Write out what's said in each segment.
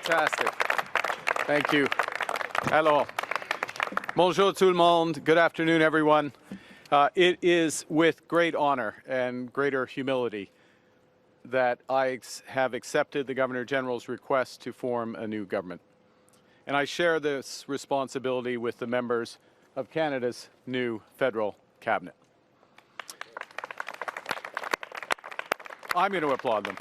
Fantastic. Thank you. Hello. Bonjour tout le monde. Good afternoon, everyone. It is with great honor and greater humility that I have accepted the Governor General's request to form a new government. And I share this responsibility with the members of Canada's new federal cabinet. I'm going to applaud them.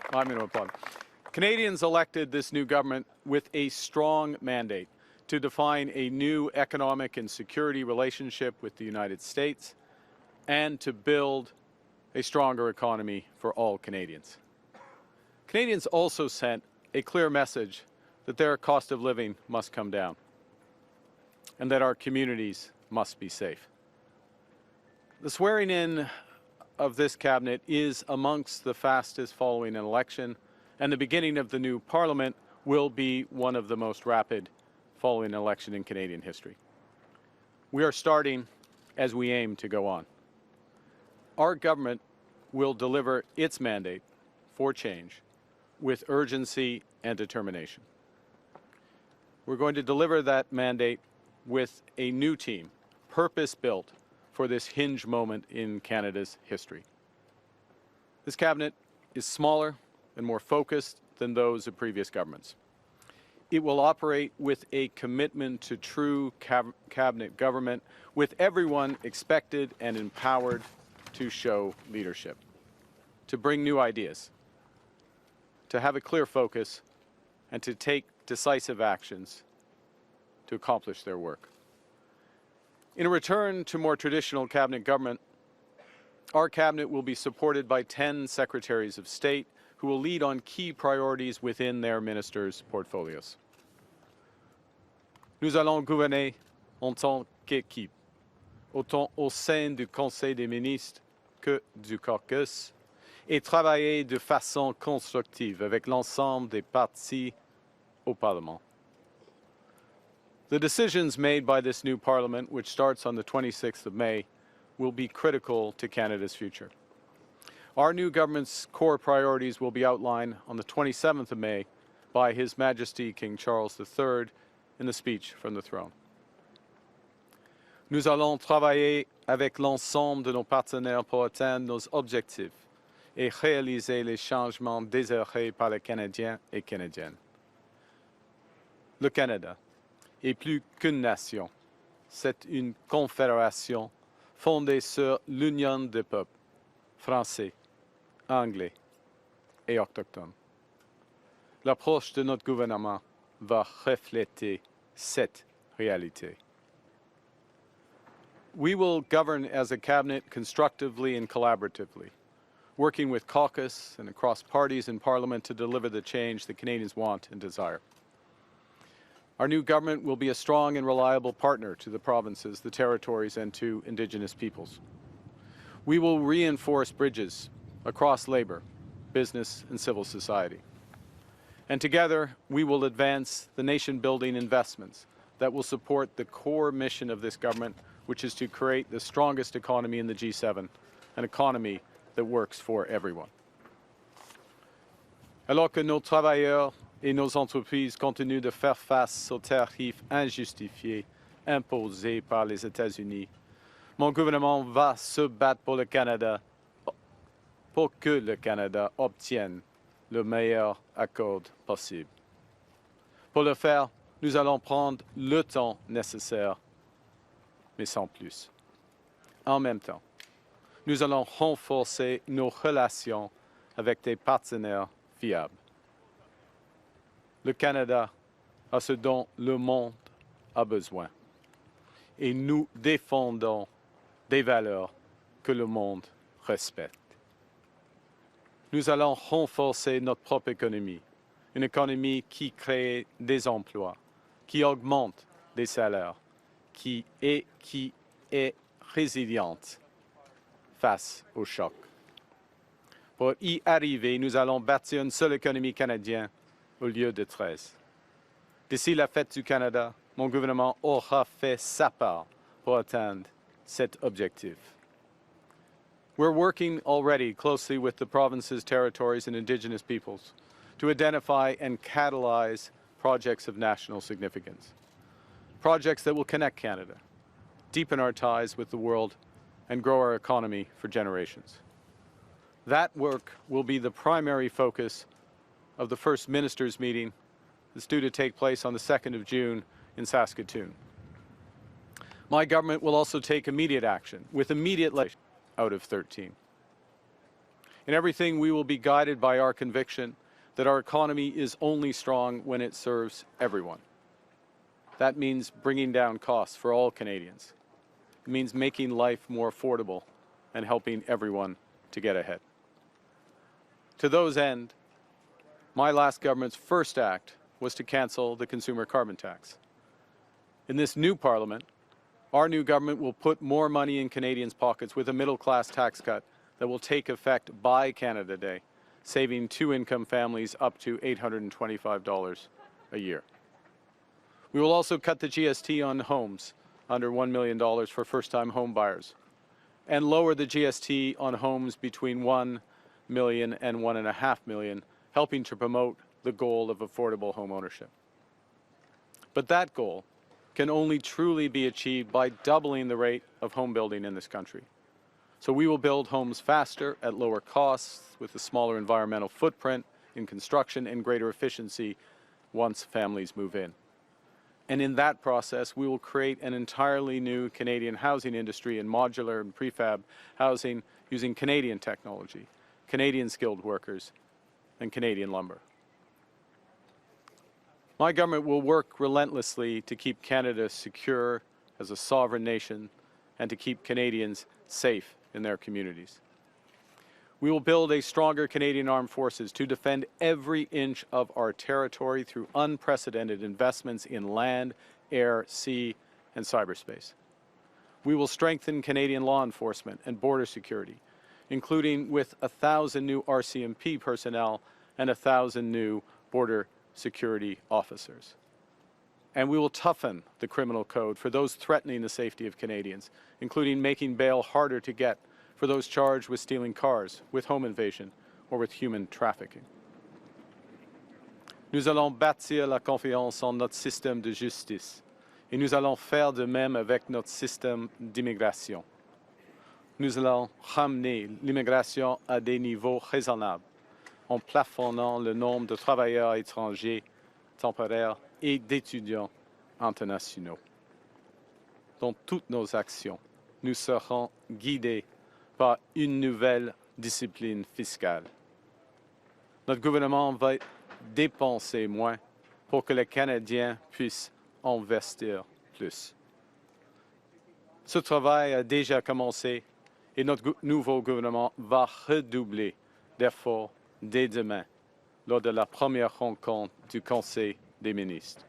Canadians elected this new government with a strong mandate to define a new economic and security relationship with the United States and to build a stronger economy for all Canadians. Canadians also sent a clear message that their cost of living must come down and that our communities must be safe. The swearing in of this cabinet is amongst the fastest following an election, and the beginning of the new parliament will be one of the most rapid following an election in Canadian history. We are starting as we aim to go on. Our government will deliver its mandate for change with urgency and determination. We're going to deliver that mandate with a new team, purpose-built for this hinge moment in Canada's history. This cabinet is smaller and more focused than those of previous governments. It will operate with a commitment to true cabinet government, with everyone expected and empowered to show leadership, to bring new ideas, to have a clear focus, and to take decisive actions to accomplish their work. In a return to more traditional cabinet government, our cabinet will be supported by 10 secretaries of state who will lead on key priorities within their ministers' portfolios. Nous allons gouverner en tant qu'équipe, autant au sein du Conseil des ministres que du caucus, et travailler de façon constructive avec l'ensemble des partis au Parlement. The decisions made by this new Parliament, which starts on the 26th of May, will be critical to Canada's future. Our new government's core priorities will be outlined on the 27th of May by His Majesty King Charles III in the speech from the throne. Nous allons travailler avec l'ensemble de nos partenaires pour atteindre nos objectifs et réaliser les changements désirés par les Canadiens et Canadiennes. Le Canada est plus qu'une nation. C'est une confédération fondée sur l'union des peuples français, anglais et autochtones. L'approche de notre gouvernement va refléter cette réalité. We will govern as a cabinet constructively and collaboratively, working with caucus and across parties in Parliament to deliver the change that Canadians want and desire. Our new government will be a strong and reliable partner to the provinces, the territories, and to Indigenous peoples. We will reinforce bridges across labour, business, and civil society. And together, we will advance the nation-building investments that will support the core mission of this government, which is to create the strongest economy in the G7, an economy that works for everyone. Alors que nos travailleurs et nos entreprises continuent de faire face aux tarifs injustifiés imposés par les États-Unis, mon gouvernement va se battre pour le Canada, pour que le Canada obtienne le meilleur accord possible. Pour le faire, nous allons prendre le temps nécessaire, mais sans plus. En même temps, nous allons renforcer nos relations avec des partenaires fiables. Le Canada a ce dont le monde a besoin. Et nous défendons des valeurs que le monde respecte. Nous allons renforcer notre propre économie, une économie qui crée des emplois, qui augmente les salaires, qui est résiliente face aux chocs. Pour y arriver, nous allons bâtir une seule économie canadienne au lieu de 13. D'ici la fête du Canada, mon gouvernement aura fait sa part pour atteindre cet objectif. We're working already closely with the provinces, territories, and Indigenous peoples to identify and catalyze projects of national significance. Projects that will connect Canada, deepen our ties with the world, and grow our economy for generations. That work will be the primary focus of the first ministers' meeting that's due to take place on the 2nd of June in Saskatoon. My government will also take immediate action with immediate legislation out of 13. In everything, we will be guided by our conviction that our economy is only strong when it serves everyone. That means bringing down costs for all Canadians. It means making life more affordable and helping everyone to get ahead. To those end, my last government's first act was to cancel the consumer carbon tax. In this new Parliament, our new government will put more money in Canadians' pockets with a middle-class tax cut that will take effect by Canada Day, saving two-income families up to $825 a year. We will also cut the GST on homes under $1 million for first-time home buyers and lower the GST on homes between $1 million and $1.5 million, helping to promote the goal of affordable home ownership. But that goal can only truly be achieved by doubling the rate of home building in this country. So we will build homes faster at lower costs with a smaller environmental footprint in construction and greater efficiency once families move in. And in that process, we will create an entirely new Canadian housing industry in modular and prefab housing using Canadian technology, Canadian skilled workers, and Canadian lumber. My government will work relentlessly to keep Canada secure as a sovereign nation and to keep Canadians safe in their communities. We will build a stronger Canadian Armed Forces to defend every inch of our territory through unprecedented investments in land, air, sea, and cyberspace. We will strengthen Canadian law enforcement and border security, including with 1,000 new RCMP personnel and 1,000 new border security officers. And we will toughen the criminal code for those threatening the safety of Canadians, including making bail harder to get for those charged with stealing cars, with home invasion, or with human trafficking. Nous allons bâtir la confiance en notre système de justice et nous allons faire de même avec notre système d'immigration. Nous allons ramener l'immigration à des niveaux raisonnables en plafonnant le nombre de travailleurs étrangers temporaires et d'étudiants internationaux. Dans toutes nos actions, nous serons guidés par une nouvelle discipline fiscale. Notre gouvernement va dépenser moins pour que les Canadiens puissent investir plus. Ce travail a déjà commencé et notre nouveau gouvernement va redoubler d'efforts dès demain lors de la première rencontre du Conseil des ministres.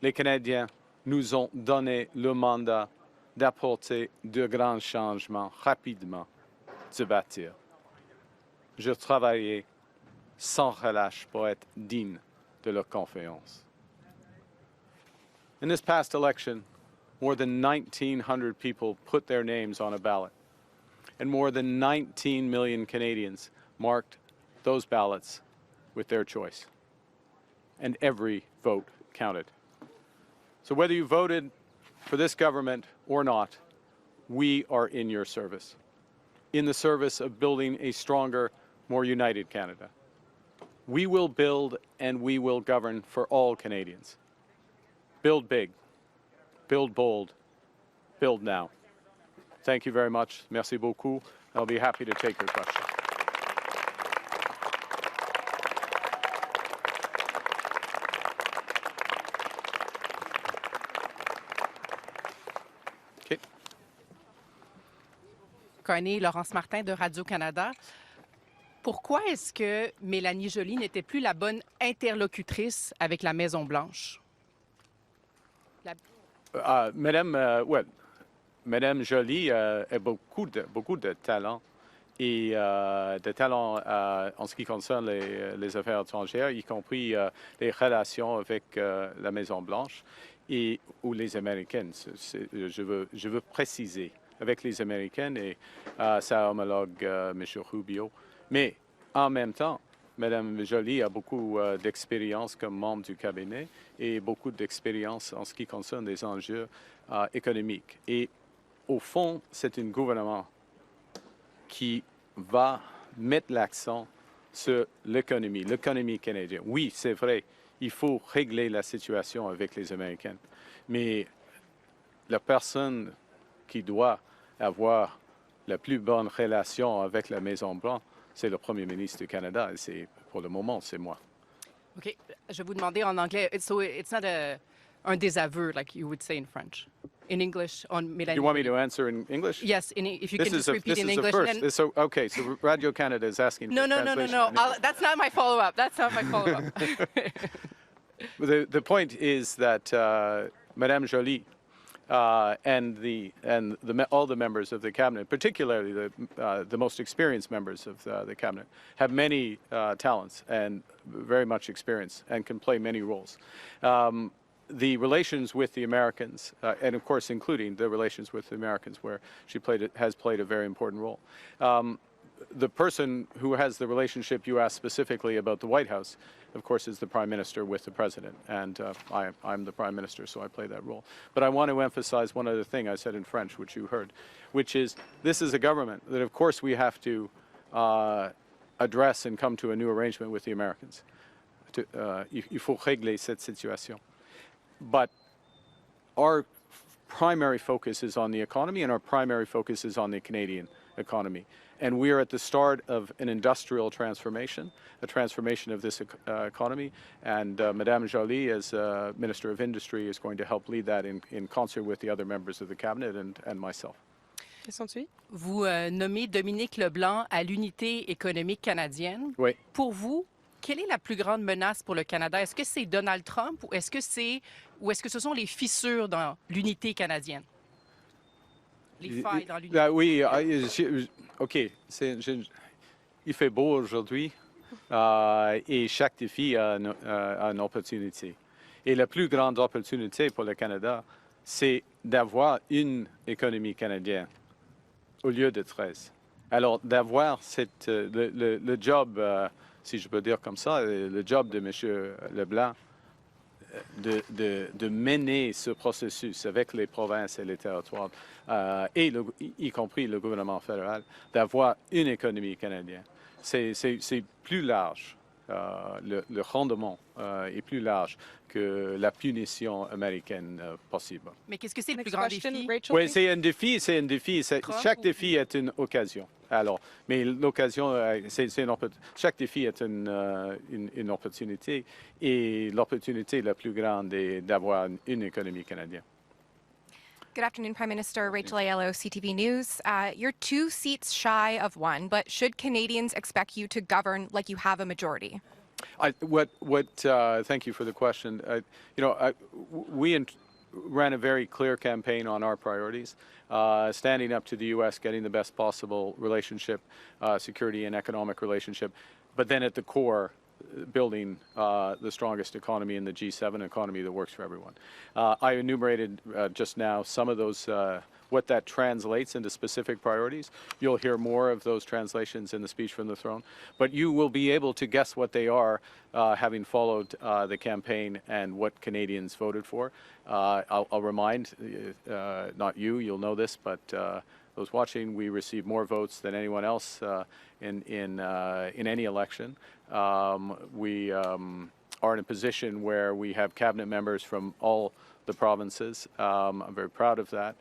Les Canadiens nous ont donné le mandat d'apporter de grands changements rapidement, de bâtir. Je travaillerai sans relâche pour être digne de leur confiance. In this past election, more than 1,900 people put their names on a ballot, and more than 19 million Canadians marked those ballots with their choice. And every vote counted. So whether you voted for this government or not, we are in your service, in the service of building a stronger, more united Canada. We will build and we will govern for all Canadians. Build big, build bold, build now. Thank you very much. Merci beaucoup. I'll be happy to take your questions. Carney, Laurence Martin de Radio-Canada. Pourquoi est-ce que Mélanie Joly n'était plus la bonne interlocutrice avec la Maison-Blanche? Madame Joly a beaucoup de talent et de talent en ce qui concerne les affaires étrangères, y compris les relations avec la Maison-Blanche ou les Américaines. Je veux préciser. Avec les Américaines et sa homologue, M. Rubio. Mais en même temps, Madame Joly a beaucoup d'expérience comme membre du cabinet et beaucoup d'expérience en ce qui concerne les enjeux économiques. Et au fond, c'est un gouvernement qui va mettre l'accent sur l'économie canadienne. Oui, c'est vrai, il faut régler la situation avec les Américains, mais la personne qui doit avoir la plus bonne relation avec la Maison-Blanche, c'est le Premier ministre du Canada, et pour le moment, c'est moi. OK. Je vais vous demander en anglais. So it's not un désaveu, like you would say in French. In English, on Mélanie. You want me Joly. to answer in English? Yes, if you This can is just repeat in English. This is a and first. So, okay, so Radio Canada is asking No, for no, no, no, translation no. in English. That's not my follow-up. That's not my follow-up. The point is that Madame Joly and all the members of the cabinet, particularly the most experienced members of the cabinet, have many talents and very much experience and can play many roles. The relations with the Americans, and of course including the relations with the Americans, where she has played a very important role. The person who has the relationship you asked specifically about the White House, of course, is the Prime Minister with the President, and I'm the Prime Minister, so I play that role. But I want to emphasize one other thing I said in French, which you heard, which is this is a government that, of course, we have to address and come to a new arrangement with the Americans. Il faut régler cette situation. But our primary focus is on the economy, and our primary focus is on the Canadian economy. And we are at the start of an industrial transformation, a transformation of this economy. And Madame Joly, as Minister of Industry, is going to help lead that in concert with the other members of the Cabinet and myself. Question suivante. Vous nommez Dominique Leblanc à l'unité économique canadienne. Oui. Pour vous, quelle est la plus grande menace pour le Canada? Est-ce que c'est Donald Trump ou est-ce que ce sont les fissures dans l'unité canadienne? Les failles dans l'unité. Oui, OK. Il fait beau aujourd'hui et chaque défi a une opportunité. Et la plus grande opportunité pour le Canada, c'est d'avoir une économie canadienne au lieu de 13. Alors, d'avoir le job, si je peux dire comme ça, le job de M. Leblanc, de mener ce processus avec les provinces et les territoires, y compris le gouvernement fédéral, d'avoir une économie canadienne. C'est plus large. Le rendement est plus large que la punition américaine possible. Mais qu'est-ce que c'est le Next plus grand question, défi? Rachel. Oui, please. c'est un défi. Trump Chaque ou- défi est une occasion. Alors, mais l'occasion, chaque défi est une opportunité. Et l'opportunité la plus grande est d'avoir une économie canadienne. Good afternoon, Prime Minister. Rachel Aiello, CTV News. You're 2 seats shy of 1, but should Canadians expect you to govern like you have a majority? Thank you for the question. We ran a very clear campaign on our priorities, standing up to the U.S., getting the best possible relationship, security and economic relationship, but then at the core, building the strongest economy in the G7, economy that works for everyone. I enumerated just now some of those, what that translates into specific priorities. You'll hear more of those translations in the speech from the throne, but you will be able to guess what they are, having followed the campaign and what Canadians voted for. I'll remind, not you, you'll know this, but those watching, we receive more votes than anyone else in any election. We are in a position where we have cabinet members from all the provinces. I'm very proud of that,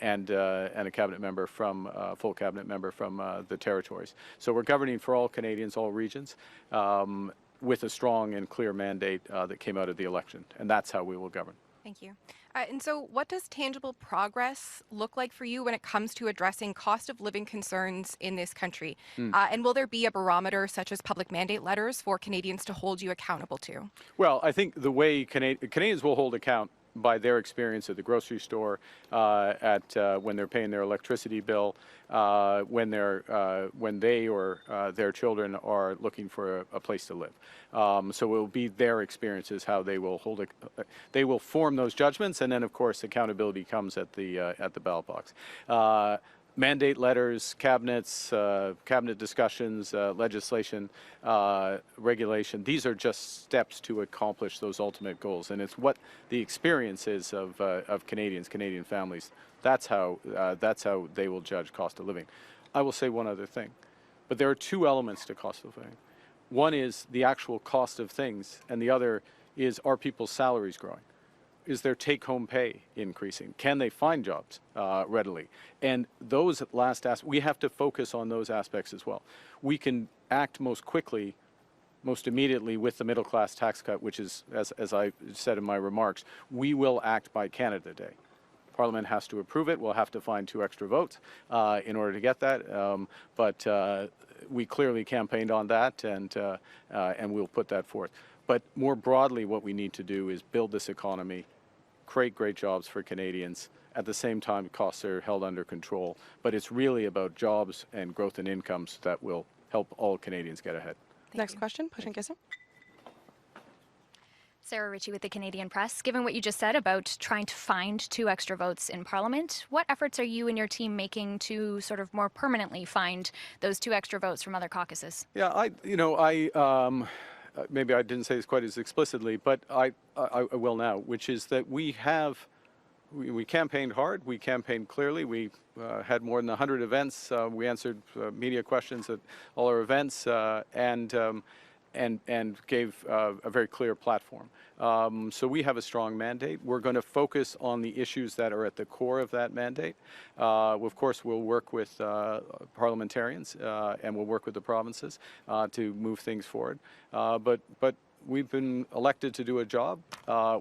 and a cabinet member full cabinet member from the territories. So we're governing for all Canadians, all regions, with a strong and clear mandate that came out of the election, and that's how we will govern. Thank you. And so what does tangible progress look like for you when it comes to addressing cost of living concerns in this country? And will there be a barometer such as public mandate letters for Canadians to hold you accountable to? Well, I think the way Canadians will hold account by their experience at the grocery store, when they're paying their electricity bill, when they or their children are looking for a place to live. So it will be their experiences how they will they will form those judgments, and then of course accountability comes at the ballot box. mandate letters, cabinet discussions, legislation, regulation, these are just steps to accomplish those ultimate goals. And it's what the experience is of Canadian families. That's how they will judge cost of living. I will say one other thing, but there are two elements to cost of living. One is the actual cost of things, and the other is, are people's salaries growing? Is their take-home pay increasing? Can they find jobs readily? And those last aspects, we have to focus on those aspects as well. We can act most quickly, most immediately with the middle-class tax cut, which is, as I said in my remarks, we will act by Canada Day. Parliament has to approve it. We'll have to find 2 extra votes in order to get that. But we clearly campaigned on that, and we'll put that forth. But more broadly, what we need to do is build this economy, create great jobs for Canadians. At the same time, costs are held under control. But it's really about jobs and growth in incomes that will help all Canadians get ahead. Next question, Push and Kissing. Sarah Ritchie with the Canadian Press. Given what you just said about trying to find 2 extra votes in Parliament, what efforts are you and your team making to sort of more permanently find those 2 extra votes from other caucuses? Yeah, maybe I didn't say this quite as explicitly, but I will now, which is that we campaigned hard, we campaigned clearly, we had more than 100 events, we answered media questions at all our events, and gave a very clear platform. So we have a strong mandate. We're going to focus on the issues that are at the core of that mandate. Of course, we'll work with parliamentarians and we'll work with the provinces to move things forward. But we've been elected to do a job.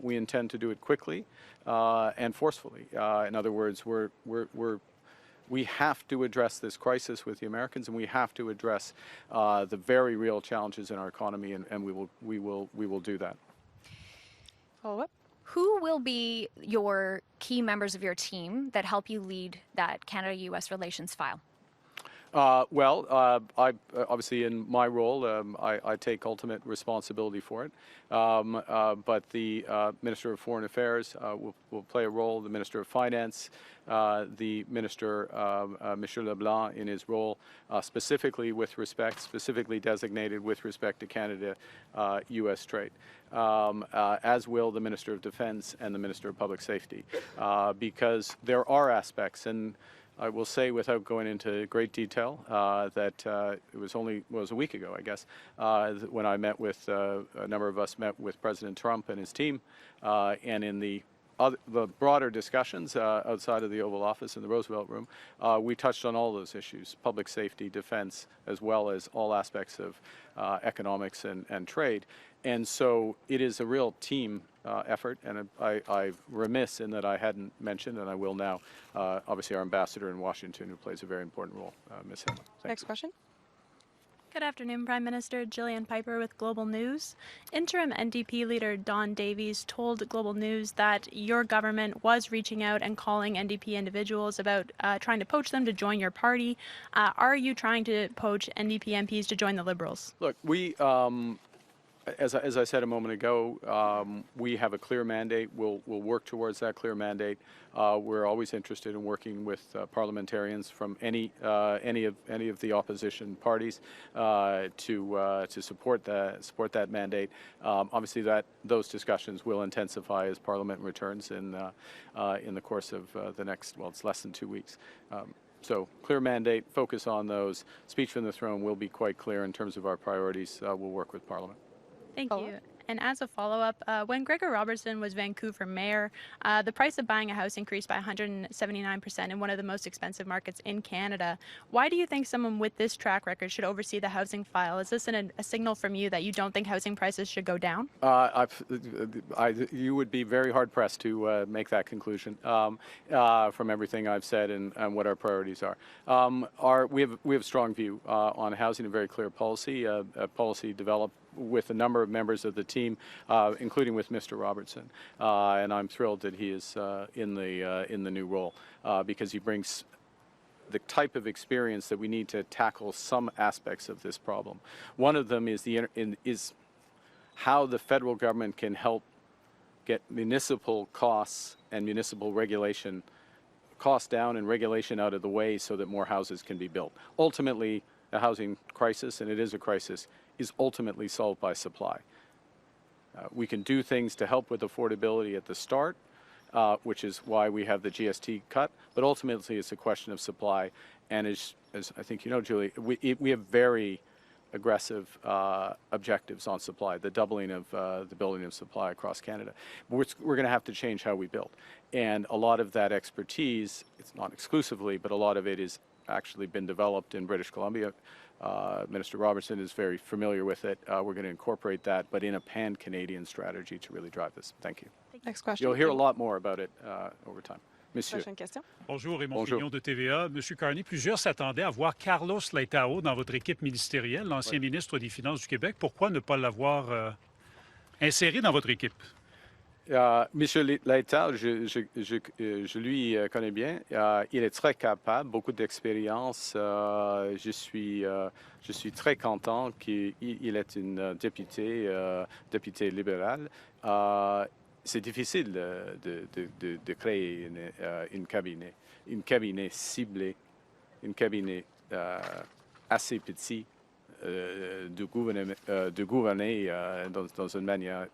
We intend to do it quickly and forcefully. In other words, we have to address this crisis with the Americans, and we have to address the very real challenges in our economy, and we will do that. Follow up. Who will be your key members of your team that help you lead that Canada-U.S. relations file? I obviously in my role, I take ultimate responsibility for it. But the Minister of Foreign Affairs will play a role. The Minister of Finance, the Minister, Monsieur Leblanc, in his role specifically designated with respect to Canada-U.S. trade, as will the Minister of Defense and the Minister of Public Safety, because there are aspects, and I will say, without going into great detail, that it was a week ago, I guess, when I met with a number of us met with President Trump and his team, and in the broader discussions outside of the Oval Office in the Roosevelt Room, we touched on all those issues: public safety, defense, as well as all aspects of economics and trade. And so it is a real team effort, and I'm remiss in that I hadn't mentioned, and I will now, obviously our ambassador in Washington, who plays a very important role, Ms. Hill. Next question. Good afternoon, Prime Minister. Gillian Piper with Global News. Interim NDP leader Don Davies told Global News that your government was reaching out and calling NDP individuals about trying to poach them to join your party. Are you trying to poach NDP MPs to join the Liberals? Look, we, as I said a moment ago, we have a clear mandate. We'll work towards that clear mandate. We're always interested in working with parliamentarians from any of the opposition parties to support that mandate. Obviously, those discussions will intensify as Parliament returns in the course of the next, well, it's less than 2 weeks. So clear mandate, focus on those. Speech from the throne will be quite clear in terms of our priorities. We'll work with Parliament. Thank you. And as a follow-up, when Gregor Robertson was Vancouver mayor, the price of buying a house increased by 179% in one of the most expensive markets in Canada. Why do you think someone with this track record should oversee the housing file? Is this a signal from you that you don't think housing prices should go down? You would be very hard-pressed to make that conclusion from everything I've said and what our priorities are. We have a strong view on housing, a very clear policy, a policy developed with a number of members of the team, including with Mr. Robertson, and I'm thrilled that he is in the new role because he brings the type of experience that we need to tackle some aspects of this problem. One of them is is how the federal government can help get municipal costs and municipal regulation costs down and regulation out of the way so that more houses can be built. Ultimately, a housing crisis, and it is a crisis, is ultimately solved by supply. We can do things to help with affordability at the start, which is why we have the GST cut, but ultimately it's a question of supply. And as I think you know, Julie, we have very aggressive objectives on supply, the doubling of the building of supply across Canada. We're going to have to change how we build. And a lot of that expertise, it's not exclusively, but a lot of it is actually been developed in British Columbia. Minister Robertson is very familiar with it. We're going to incorporate that, but in a pan-Canadian strategy to really drive this. Thank you. Next question. You'll hear a lot more about it over time. Monsieur. Prochaine question. Bonjour, Raymond Bonjour. Fillon de TVA. Monsieur Carney, plusieurs s'attendaient à voir Carlos Leitao dans votre équipe ministérielle, l'ancien ministre des Finances du Québec. Pourquoi ne pas l'avoir inséré dans votre équipe? Monsieur Leitao, je lui connais bien. Il est très capable, beaucoup d'expérience. Je suis très content qu'il est une député libérale. C'est difficile de créer une cabinet ciblé, une cabinet assez petit de gouverner dans une manière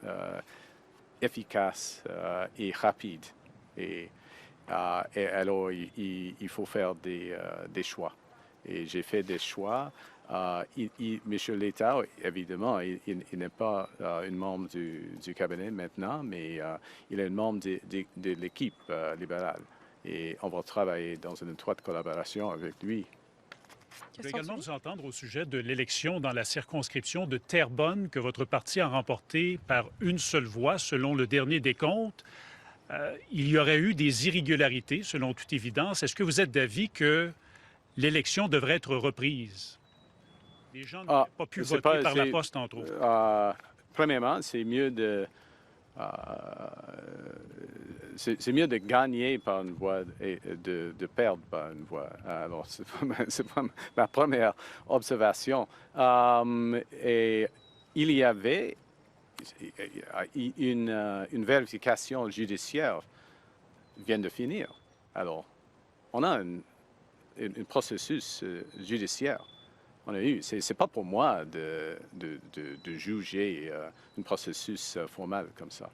efficace et rapide. Et alors, il faut faire des choix. Et j'ai fait des choix. M. Leitao, évidemment, il n'est pas un membre du cabinet maintenant, mais il est un membre de l'équipe libérale. Et on va travailler dans une étroite collaboration avec lui. Je vais également vous entendre au sujet de l'élection dans la circonscription de Terrebonne que votre parti a remportée par une seule voix, selon le dernier décompte. Il y aurait eu des irrégularités, selon toute évidence. Est-ce que vous êtes d'avis que l'élection devrait être reprise? Les gens n'ont pas pu voter par la poste, entre autres. Premièrement, c'est mieux de gagner par une voix et de perdre par une voix. Alors, c'est pas ma première observation. Et il y avait une vérification judiciaire vient de finir. Alors, on a un processus judiciaire. On a eu. C'est pas pour moi de juger un processus formel comme ça.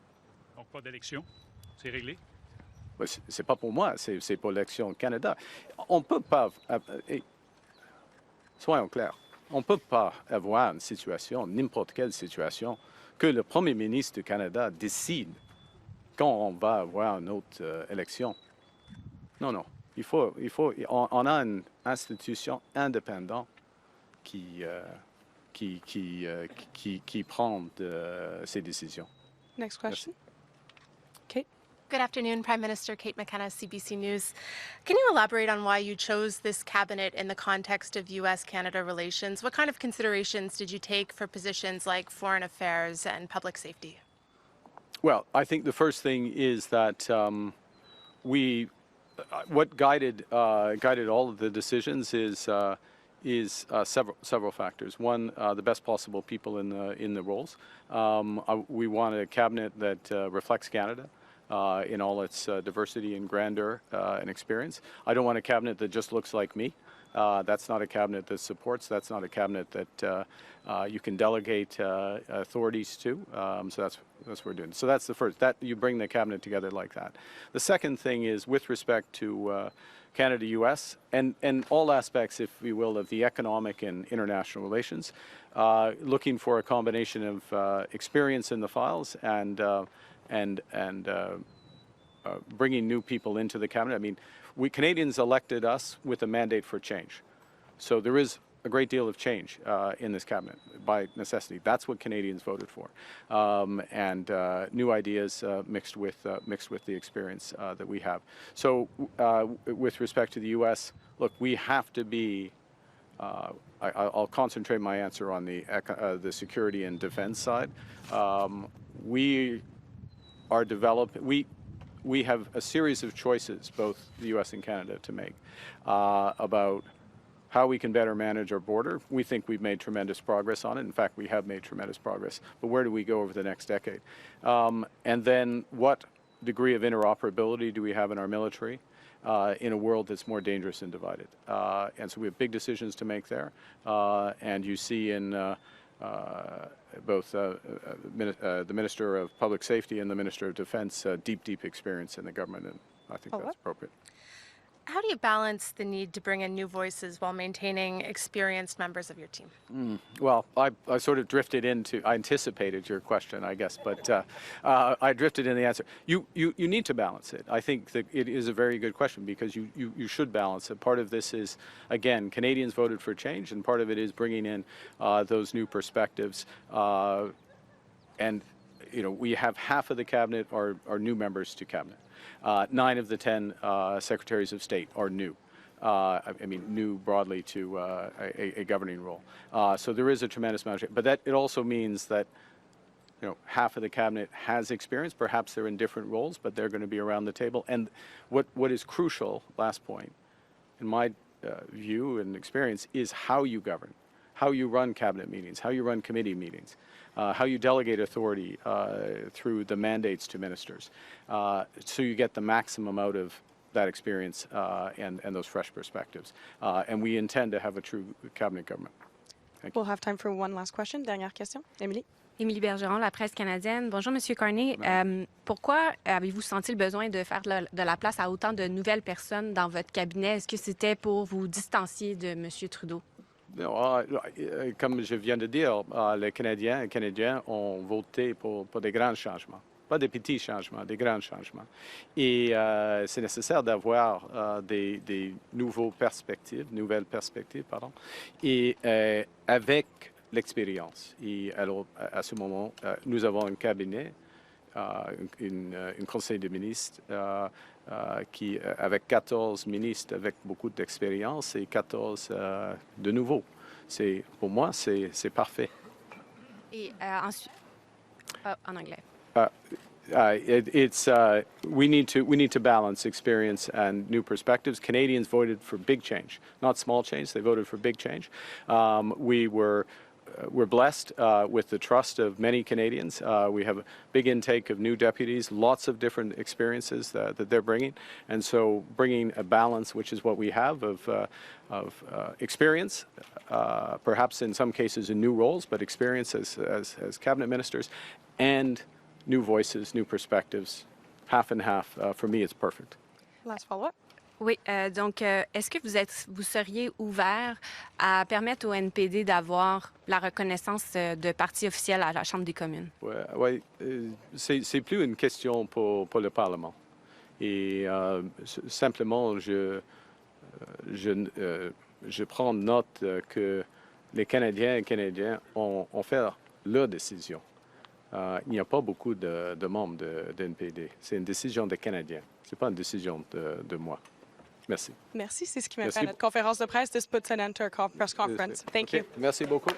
Donc, pas d'élection? C'est réglé? C'est pas pour moi, c'est pour l'élection au Canada. On peut pas, soyons clairs, on peut pas avoir une situation, n'importe quelle situation, que le premier ministre du Canada décide quand on va avoir une autre élection. Non. On a une institution indépendante qui prend ces décisions. Next question. Kate. Good afternoon, Prime Minister. Kate McKenna, CBC News. Can you elaborate on why you chose this cabinet in the context of U.S.-Canada relations? What kind of considerations did you take for positions like foreign affairs and public safety? Well, I think the first thing is that what guided all of the decisions is several factors. One, the best possible people in the roles. We want a cabinet that reflects Canada in all its diversity and grandeur and experience. I don't want a cabinet that just looks like me. That's not a cabinet that supports. That's not a cabinet that you can delegate authorities to. So that's what we're doing. So that's the first. That you bring the cabinet together like that. The second thing is with respect to Canada-U.S. and all aspects, if we will, of the economic and international relations, looking for a combination of experience in the files and bringing new people into the cabinet. I mean, we Canadians elected us with a mandate for change. So there is a great deal of change in this cabinet by necessity. That's what Canadians voted for, and new ideas mixed with the experience that we have. So, with respect to the U.S., look, we have to be. I'll concentrate my answer on the security and defense side. We are developing. We have a series of choices, both the U.S. and Canada, to make about how we can better manage our border. We think we've made tremendous progress on it. In fact, we have made tremendous progress. But where do we go over the next decade? And then what degree of interoperability do we have in our military? in a world that's more dangerous and divided. And so we have big decisions to make there. And you see in both the Minister of Public Safety and the Minister of Defense deep experience in the government, and I think that's appropriate. How do you balance the need to bring in new voices while maintaining experienced members of your team? Well, I sort of drifted into, I anticipated your question, I guess, but I drifted in the answer. You need to balance it. I think that it is a very good question because you should balance it. Part of this is, again, Canadians voted for change, and part of it is bringing in those new perspectives. And, you know, we have half of the cabinet are new members to cabinet. 9 of the 10 secretaries of state are new. I mean, new broadly to a governing role. So there is a tremendous amount of change. But it also means that, you know, half of the cabinet has experience. Perhaps they're in different roles, but they're going to be around the table. And what is crucial, last point, in my view and experience, is how you govern, how you run cabinet meetings, how you run committee meetings. How you delegate authority through the mandates to ministers, so you get the maximum out of that experience and those fresh perspectives. And we intend to have a true cabinet government. Thank you. We'll have time for one last question. Dernière question. Émilie. Émilie Bergeron, la presse canadienne. Bonjour, Monsieur Carney. Pourquoi avez-vous senti le besoin de faire de la place à autant de nouvelles personnes dans votre cabinet? Est-ce que c'était pour vous distancier de Monsieur Trudeau? Comme je viens de dire, les Canadiens et Canadiens ont voté pour des grands changements. Pas des petits changements, des grands changements. Et c'est nécessaire d'avoir des nouvelles perspectives, et avec l'expérience. Et alors, à ce moment, nous avons un cabinet, un conseil de ministres, qui, avec 14 ministres avec beaucoup d'expérience et 14 de nouveaux. Pour moi, c'est parfait. Et ensuite, en anglais. We need to balance experience and new perspectives. Canadians voted for big change, not small change. They voted for big change. We're blessed with the trust of many Canadians. We have a big intake of new deputies, lots of different experiences that they're bringing. And so bringing a balance, which is what we have, of experience, perhaps in some cases in new roles, but experience as cabinet ministers, and new voices, new perspectives, half and half. For me, it's perfect. Last follow-up. Oui, donc est-ce que vous seriez ouvert à permettre au NPD d'avoir la reconnaissance de parti officiel à la Chambre des communes? Oui, c'est plus une question pour le Parlement. Et simplement, je prends note que les Canadiens et Canadiens ont fait leur décision. Il n'y a pas beaucoup de membres de NPD. C'est une décision des Canadiens. Ce n'est pas une décision de moi. Merci. Merci. C'est ce qui m'a fait à notre conférence de presse. This puts an end to our press conference. Thank you. Merci beaucoup.